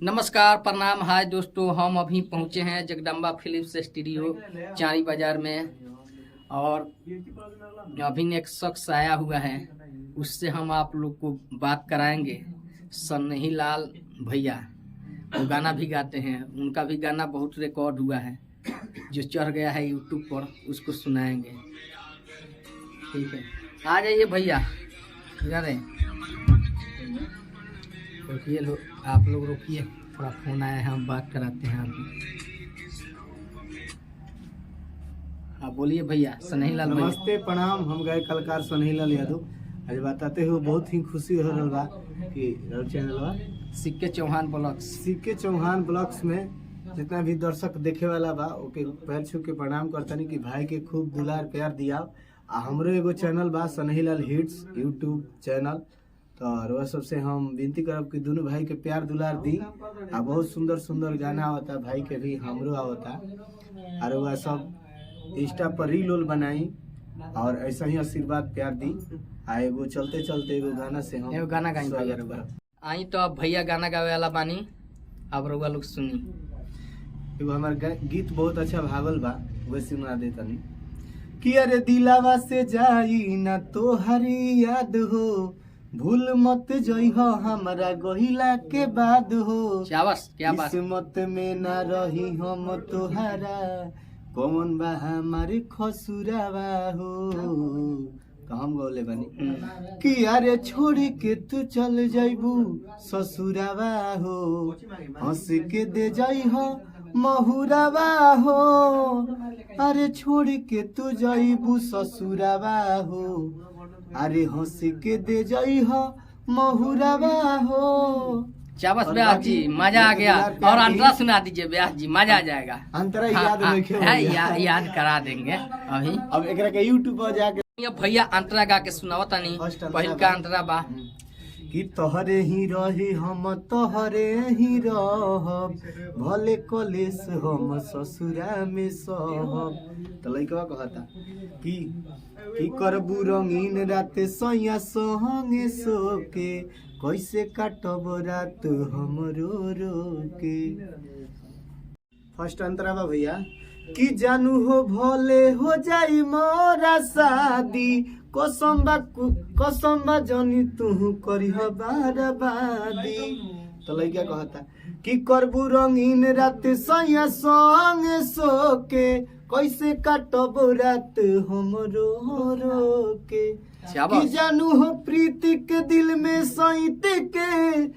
नमस्कार, प्रणाम, हाय दोस्तों। हम अभी पहुंचे हैं जगदम्बा फिल्म्स स्टूडियो चारी बाजार में और अभी एक शख्स आया हुआ है, उससे हम आप लोग को बात कराएंगे। सनही लाल भैया वो गाना भी गाते हैं, उनका भी गाना बहुत रिकॉर्ड हुआ है जो चढ़ गया है यूट्यूब पर, उसको सुनाएंगे। ठीक है, आ जाइए भैया। रुकिए, आप लोग रुकिए, थोड़ा फोन आया है, हम बात कराते हैं अभी। हाँ बोलिए भैया। सनही लाल भैया नमस्ते, प्रणाम। हम गए कलाकार सनही लाल यादव। आज बताते हुए बहुत ही खुशी हो रहा बा कि चैनल बा सिक्के चौहान ब्लॉग्स, सिक्के चौहान ब्लॉग्स में जितना भी दर्शक देखे वाला बा ओके पैर छू के प्रणाम करतनी कि भाई के खूब दुलार प्यार दिया। हमरो एगो चैनल बा सनही लाल हिट्स यूट्यूब चैनल, तो वह सबसे हम विनती करब कि दोनों भाई के प्यार दुलार दी। बहुत सुंदर सुंदर गाना आवता, भाई के भी हमरो आवता, और वह सब इंस्टा पर रील उल बनाई और ऐसा ही आशीर्वाद प्यार दी। एगो चलते चलते एगो गाना से हम एगो गाना गाई भैया। आई तो अब भैया गाना गावे वाला बानी, अब रउआ लोग सुनी। एगो हमार गीत बहुत अच्छा भागल बा, वह सुना दे तनी कि अरे दिलावा से जाई ना तो हरी याद हो, भूल मत जइहो हमरा गहिला के बाद हो। शाबाश, क्या बात। किस्मत में ना रही हम तोहारा, कौन बा हमारे खसुरावा हो। तो हम गौले बनी कि अरे छोड़ के तू चल जाइबू ससुरावा हो, हंस के दे जाइहो महुरावा हो। अरे छोड़ के तू जाइबू ससुरावा हो, अरे हंस के दे जाइहो महुरावा हो। शाबाश ब्यास जी, मजा आ गया। और अंतरा सुना दीजिए ब्यास जी, मजा आ जाएगा। अंतरा याद नहीं याद करा देंगे अभी। अब एकरा के यूट्यूब पर जाके भैया अंतरा गा के सुनाओ तनी। पहिल का अंतरा बा कि तोहरे ही रही हम तोहरे ही रहब, भले कलेस हम ससुरा में सहब। तो लइकवा कहता कि करबू रंगीन रात सैया संगे सोके, कैसे काटब रात हम रो रो के। फर्स्ट अंतरा बा भैया कि जानू हो भले हो जाई मोरा शादी, कसम बा जनी तू करिह बर्बादी। तो लइका कहता कि करबू रंगीन रात सैया संग सोके, कैसे काटब रात हम रो रो के। कि जानू हो प्रीति के दिल में सैत के,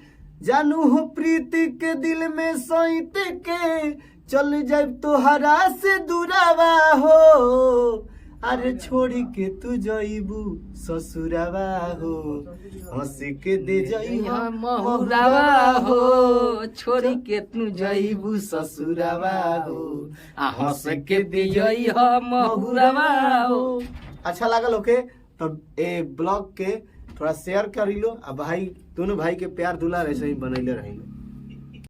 जानू हो प्रीति के दिल में सैत के, चल जाए तोहरा से दूरावा हो। अरे छोड़ के तू जाइबू ससुरावा हो, हंस के दे जाइहो महुरावा हो। छोड़ के तू जाइबू ससुरावा हो, हंस के दे जाइहो महुरावा हो। अच्छा लागल ओके, तब ए ब्लॉग के थोड़ा शेयर कर लो। भाई दोनों भाई के प्यार दुलार ऐसे ही बनैले रही।